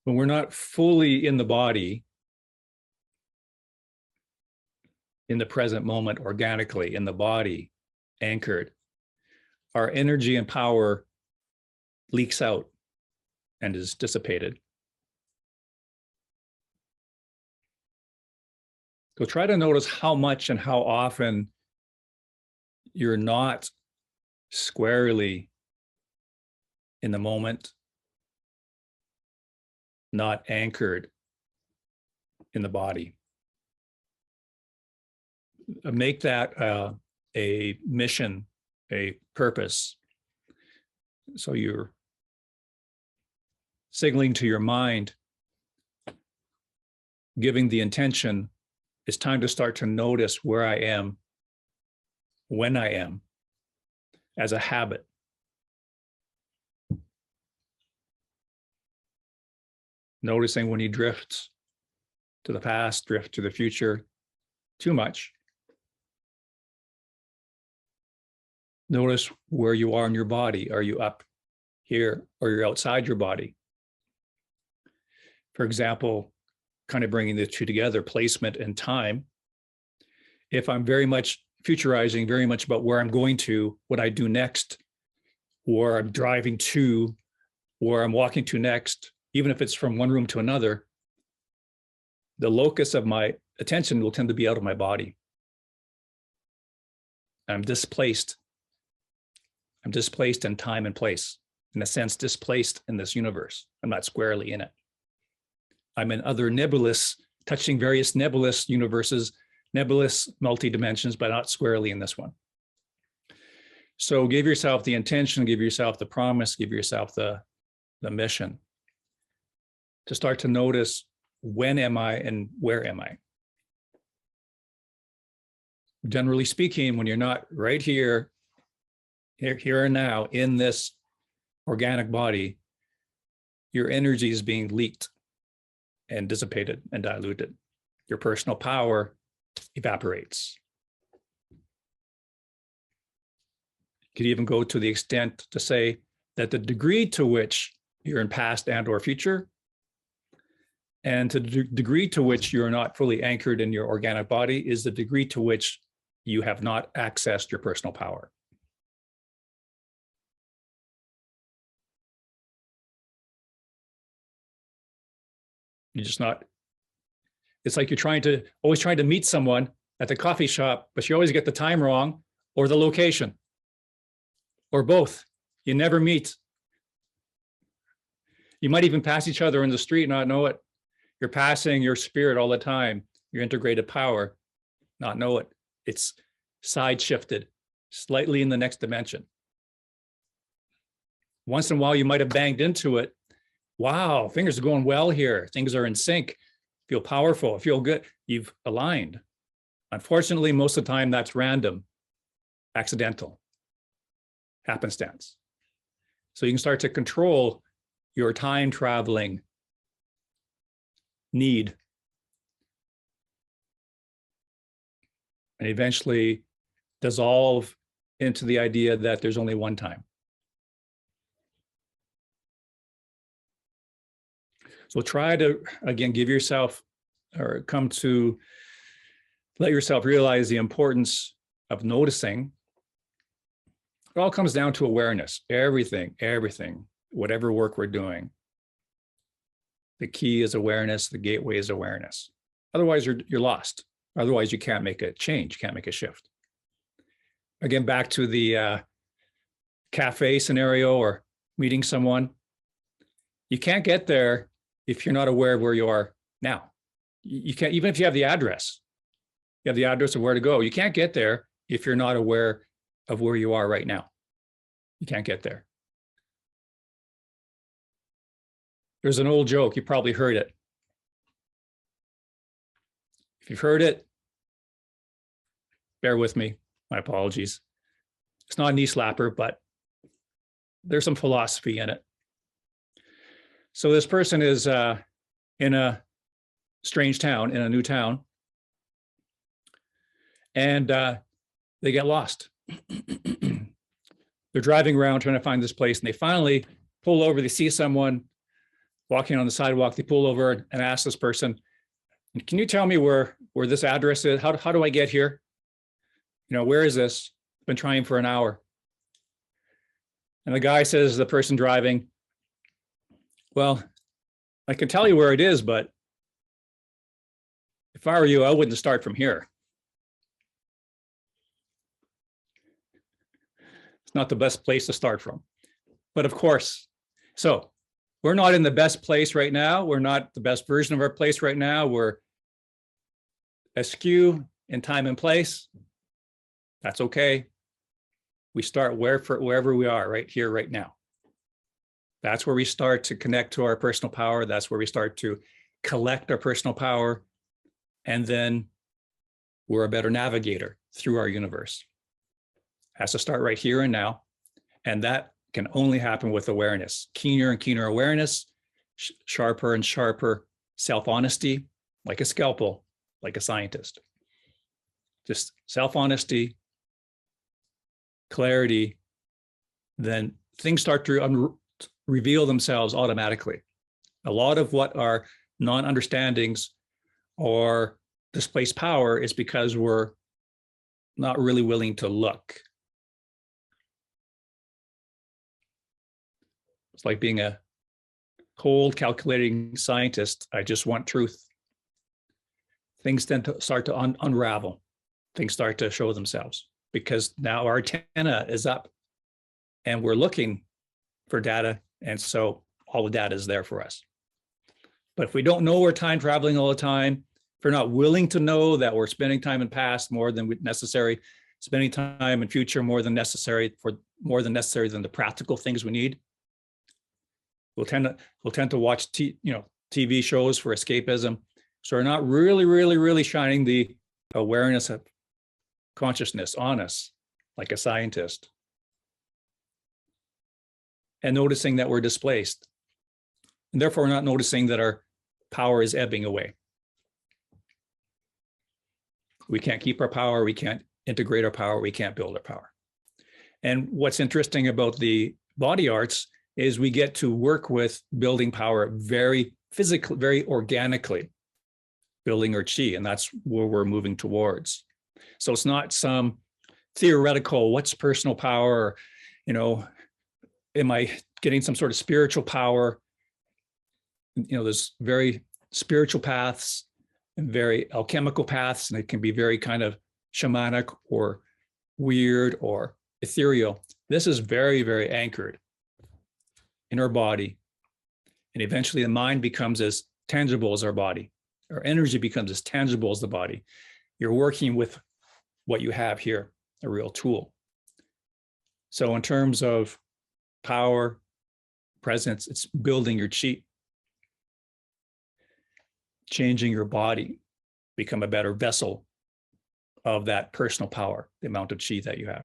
when we're not fully in the body, in the present moment, organically in the body, anchored, our energy and power leaks out and is dissipated. So try to notice how much and how often you're not squarely in the moment, not anchored in the body. Make that a mission, a purpose. So you're signaling to your mind, giving the intention, it's time to start to notice where I am, when I am, as a habit. Noticing when you drift to the past, drift to the future, too much. Notice where you are in your body. Are you up here or you're outside your body? For example, kind of bringing the two together, placement and time. If I'm very much futurizing, very much about where I'm going to, what I do next, or I'm driving to, or I'm walking to next, even if it's from one room to another, the locus of my attention will tend to be out of my body. I'm displaced. I'm displaced in time and place, in a sense, displaced in this universe. I'm not squarely in it. I'm in other nebulous, touching various nebulous universes, nebulous multi-dimensions, but not squarely in this one. So give yourself the intention, give yourself the promise, give yourself the mission to start to notice, when am I and where am I? Generally speaking, when you're not right here and now in this organic body, your energy is being leaked and dissipated and diluted. Your personal power evaporates. You could even go to the extent to say that the degree to which you're in past and or future, and to the degree to which you're not fully anchored in your organic body, is the degree to which you have not accessed your personal power. You're just not, it's like you're always trying to meet someone at the coffee shop, but you always get the time wrong or the location or both. You never meet. You might even pass each other in the street and not know it. You're passing your spirit all the time, your integrated power, not know it. It's side shifted slightly in the next dimension. Once in a while, you might have banged into it. Wow, things are going well here. Things are in sync. Feel powerful, feel good. You've aligned. Unfortunately, most of the time that's random, accidental, happenstance. So you can start to control your time traveling need. And eventually dissolve into the idea that there's only one time. So try to, again, give yourself, or come to let yourself realize the importance of noticing. It all comes down to awareness. Everything, whatever work we're doing. The key is awareness. The gateway is awareness. Otherwise, you're lost. Otherwise, you can't make a change. You can't make a shift. Again, back to the cafe scenario or meeting someone. You can't get there if you're not aware of where you are now. You can't, even if you have the address, you have the address of where to go. You can't get there if you're not aware of where you are right now. You can't get there. There's an old joke, you probably heard it. If you've heard it, bear with me, my apologies. It's not a knee slapper, but there's some philosophy in it. So this person is in a strange town, in a new town, and they get lost. They're driving around trying to find this place, and they finally pull over, they see someone walking on the sidewalk, they pull over and ask this person, can you tell me where this address is? How do I get here? Where is this? I've been trying for an hour. And the guy says to the person driving, well, I can tell you where it is, but if I were you, I wouldn't start from here. It's not the best place to start from. But of course, so we're not in the best place right now. We're not the best version of our place right now. We're askew in time and place. That's okay. We start wherever we are, right here, right now. That's where we start to connect to our personal power. That's where we start to collect our personal power. And then we're a better navigator through our universe. Has to start right here and now. And that can only happen with awareness, keener and keener awareness, sharper and sharper self-honesty, like a scalpel, like a scientist. Just self-honesty, clarity, then things start to reveal themselves automatically. A lot of what our non-understandings or displaced power is because we're not really willing to look. It's like being a cold, calculating scientist. I just want truth. Things tend to start to unravel. Things start to show themselves because now our antenna is up and we're looking for data. And so all the data is there for us. But if we don't know we're time traveling all the time, if we're not willing to know that we're spending time in past more than necessary, spending time in future more than necessary than the practical things we need, we'll tend to watch TV shows for escapism. So we're not really shining the awareness of consciousness on us like a scientist and noticing that we're displaced. And therefore, we're not noticing that our power is ebbing away. We can't keep our power. We can't integrate our power. We can't build our power. And what's interesting about the body arts is we get to work with building power very physically, very organically, building our chi, and that's where we're moving towards. So it's not some theoretical, what's personal power, am I getting some sort of spiritual power? There's very spiritual paths and very alchemical paths, and it can be very kind of shamanic or weird or ethereal. This is very, very anchored in our body. And eventually the mind becomes as tangible as our body. Our energy becomes as tangible as the body. You're working with what you have here, a real tool. So in terms of power, presence, it's building your chi, changing your body, become a better vessel of that personal power, the amount of chi that you have.